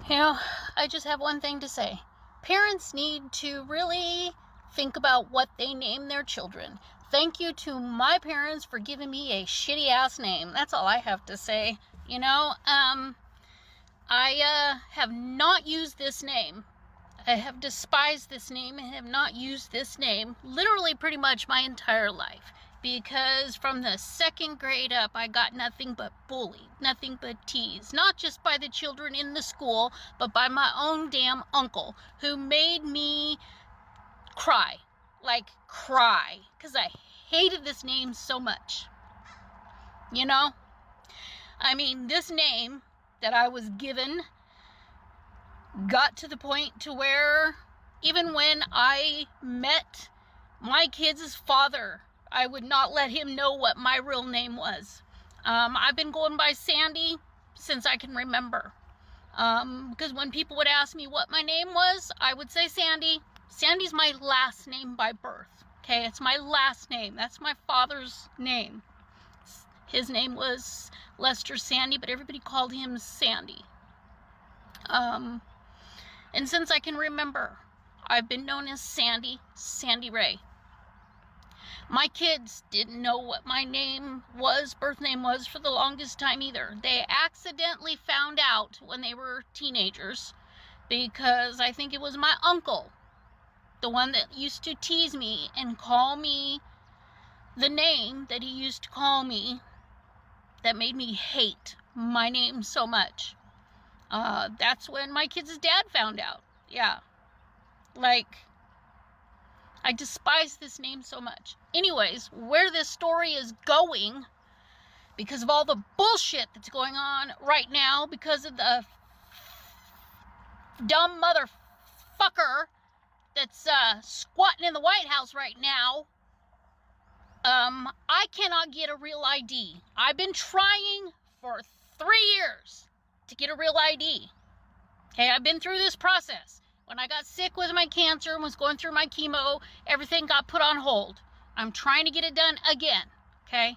You know, I just have one thing to say. Parents need to really think about what they name their children. Thank you to my parents for giving me a shitty ass name. That's all I have to say. I have not used this name. I have despised this name and have not used this name literally pretty much my entire life. Because from the second grade up, I got nothing but bullied, nothing but teased. Not just by the children in the school, but by my own damn uncle, who made me cry. Like, cry. Because I hated this name so much. You know? I mean, this name that I was given got to the point to where even when I met my kids' father, I would not let him know what my real name was. I've been going by Sandy since I can remember. Because when people would ask me what my name was, I would say Sandy. Sandy's my last name by birth. Okay, it's my last name. That's my father's name. His name was Lester Sandy, but everybody called him Sandy. And since I can remember, I've been known as Sandy Ray. My kids didn't know what my birth name was for the longest time either. They accidentally found out when they were teenagers, because I think it was my uncle, the one that used to tease me and call me the name that he used to call me, that made me hate my name so much. That's when my kid's dad found out. Yeah. Like, I despise this name so much. Anyways, where this story is going, because of all the bullshit that's going on right now, because of the dumb motherfucker that's squatting in the White House right now, I cannot get a real ID. I've been trying for 3 years to get a real ID. Okay, I've been through this process. When I got sick with my cancer and was going through my chemo, everything got put on hold. I'm trying to get it done again, okay?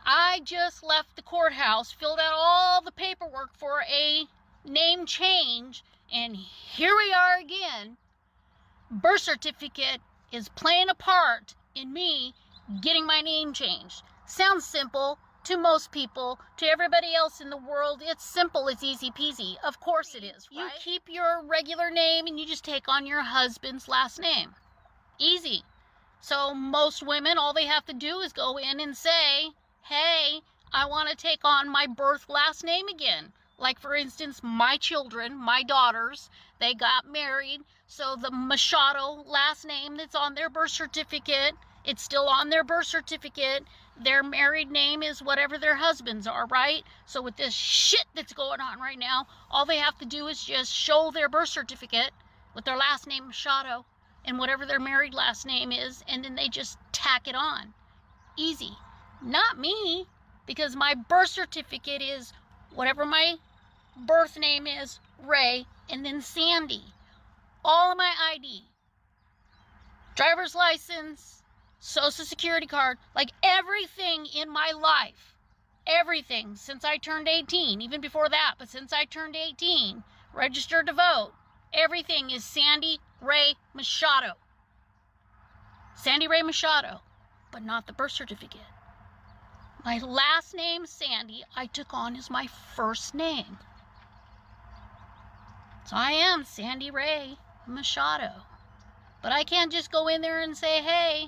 I just left the courthouse, filled out all the paperwork for a name change, and here we are again. Birth certificate is playing a part in me getting my name changed. Sounds simple to most people. To everybody else in the world, it's simple, it's easy peasy. Of course it is, right? You keep your regular name and you just take on your husband's last name. Easy. So most women, all they have to do is go in and say, hey, I want to take on my birth last name again. Like, for instance, my children, my daughters, they got married, so the Machado last name that's on their birth certificate, it's still on their birth certificate. Their married name is whatever their husbands are, right? So with this shit that's going on right now, all they have to do is just show their birth certificate with their last name Machado and whatever their married last name is, and then they just tack it on. Easy. Not me, because my birth certificate is whatever my birth name is, Ray, and then Sandy. All of my ID. Driver's license, Social Security card, like everything in my life, everything since I turned 18, even before that, but since I turned 18, registered to vote, everything is Sandy Ray Machado. Sandy Ray Machado, but not the birth certificate. My last name, Sandy, I took on as my first name. So I am Sandy Ray Machado. But I can't just go in there and say, hey,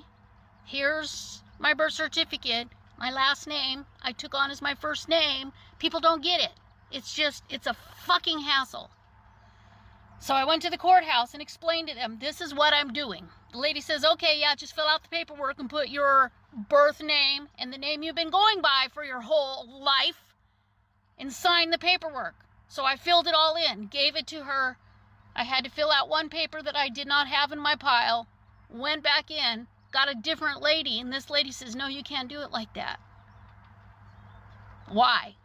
here's my birth certificate, my last name, I took on as my first name. People don't get it. It's a fucking hassle. So I went to the courthouse and explained to them, this is what I'm doing. The lady says, okay, yeah, just fill out the paperwork and put your birth name and the name you've been going by for your whole life and sign the paperwork. So I filled it all in, gave it to her. I had to fill out one paper that I did not have in my pile, went back in, got a different lady, and this lady says, no, you can't do it like that. Why?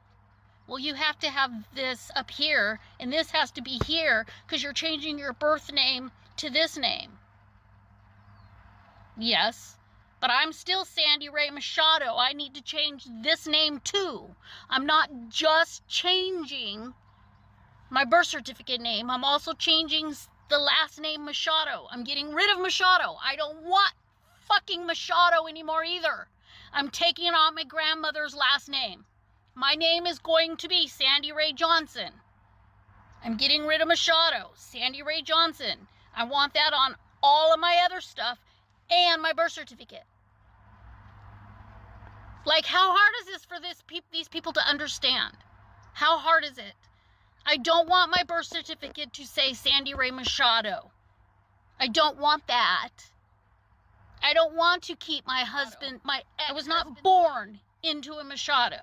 Well, you have to have this up here, and this has to be here, because you're changing your birth name to this name. Yes, but I'm still Sandy Ray Machado. I need to change this name too. I'm not just changing my birth certificate name. I'm also changing the last name Machado. I'm getting rid of Machado. I don't want fucking Machado anymore either. I'm taking on my grandmother's last name. My name is going to be Sandy Ray Johnson. I'm getting rid of Machado. Sandy Ray Johnson. I want that on all of my other stuff and my birth certificate. Like, how hard is this for these people to understand? How hard is it? I don't want my birth certificate to say Sandy Ray Machado. I don't want that. I don't want to keep my husband, I was not born into a Machado.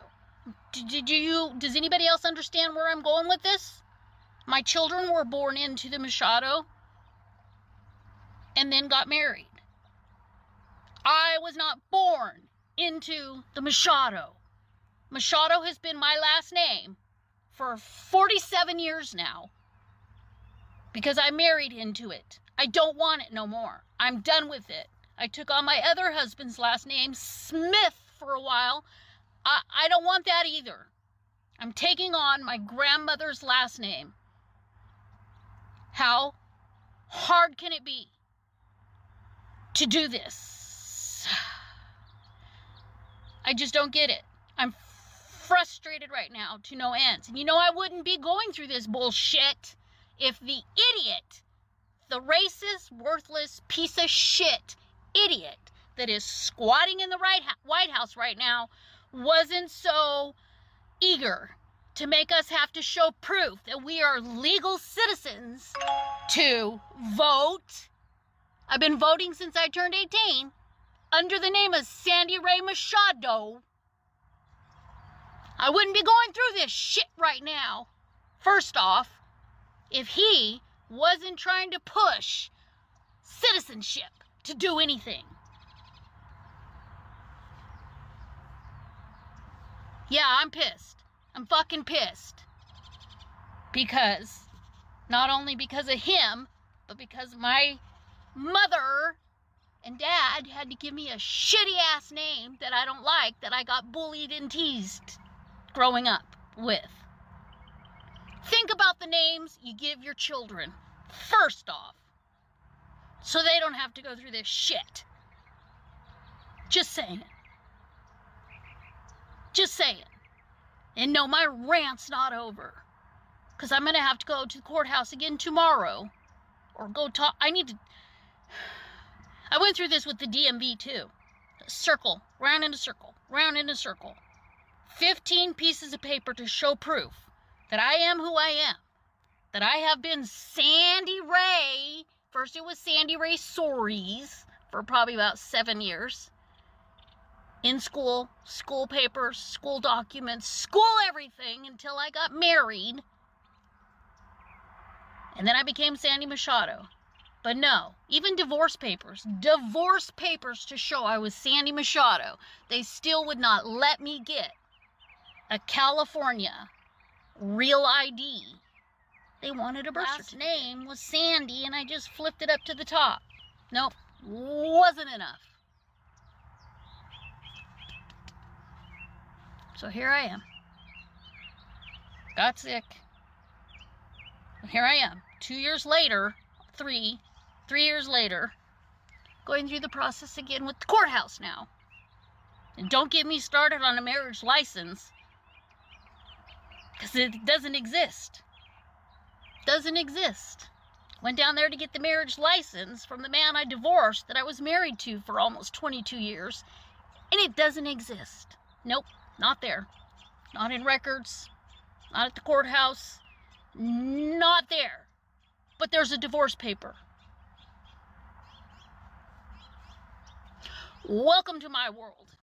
Does anybody else understand where I'm going with this? My children were born into the Machado and then got married. I was not born into the Machado. Machado has been my last name for 47 years now because I married into it. I don't want it no more. I'm done with it. I took on my other husband's last name, Smith, for a while. I don't want that either. I'm taking on my grandmother's last name. How hard can it be to do this? I just don't get it. I'm frustrated right now to no ends. And you know, I wouldn't be going through this bullshit if the idiot, the racist, worthless, piece of shit idiot that is squatting in the White House right now wasn't so eager to make us have to show proof that we are legal citizens to vote. I've been voting since I turned 18 under the name of Sandy Ray Machado. I wouldn't be going through this shit right now. First off, if he wasn't trying to push citizenship to do anything. Yeah, I'm pissed. I'm fucking pissed. Because, not only because of him, but because my mother and dad had to give me a shitty ass name that I don't like, that I got bullied and teased growing up with. Think about the names you give your children, first off, so they don't have to go through this shit. Just saying. Just saying. And no, my rant's not over. Because I'm going to have to go to the courthouse again tomorrow. Or go talk. I went through this with the DMV too. Circle. Round in a circle. Round in a circle. 15 pieces of paper to show proof that I am who I am. That I have been Sandy Ray. First it was Sandy Ray Soares for probably about 7 years. In school, school papers, school documents, school everything until I got married. And then I became Sandy Machado. But no, even divorce papers to show I was Sandy Machado, they still would not let me get a California real ID. They wanted a birth certificate. Last name was Sandy and I just flipped it up to the top. Nope, wasn't enough. So here I am. Got sick. Here I am. 2 years later, three years later, going through the process again with the courthouse now. And don't get me started on a marriage license, because it doesn't exist. Doesn't exist. Went down there to get the marriage license from the man I divorced that I was married to for almost 22 years, and it doesn't exist. Nope. Not there. Not in records. Not at the courthouse. Not there. But there's a divorce paper. Welcome to my world.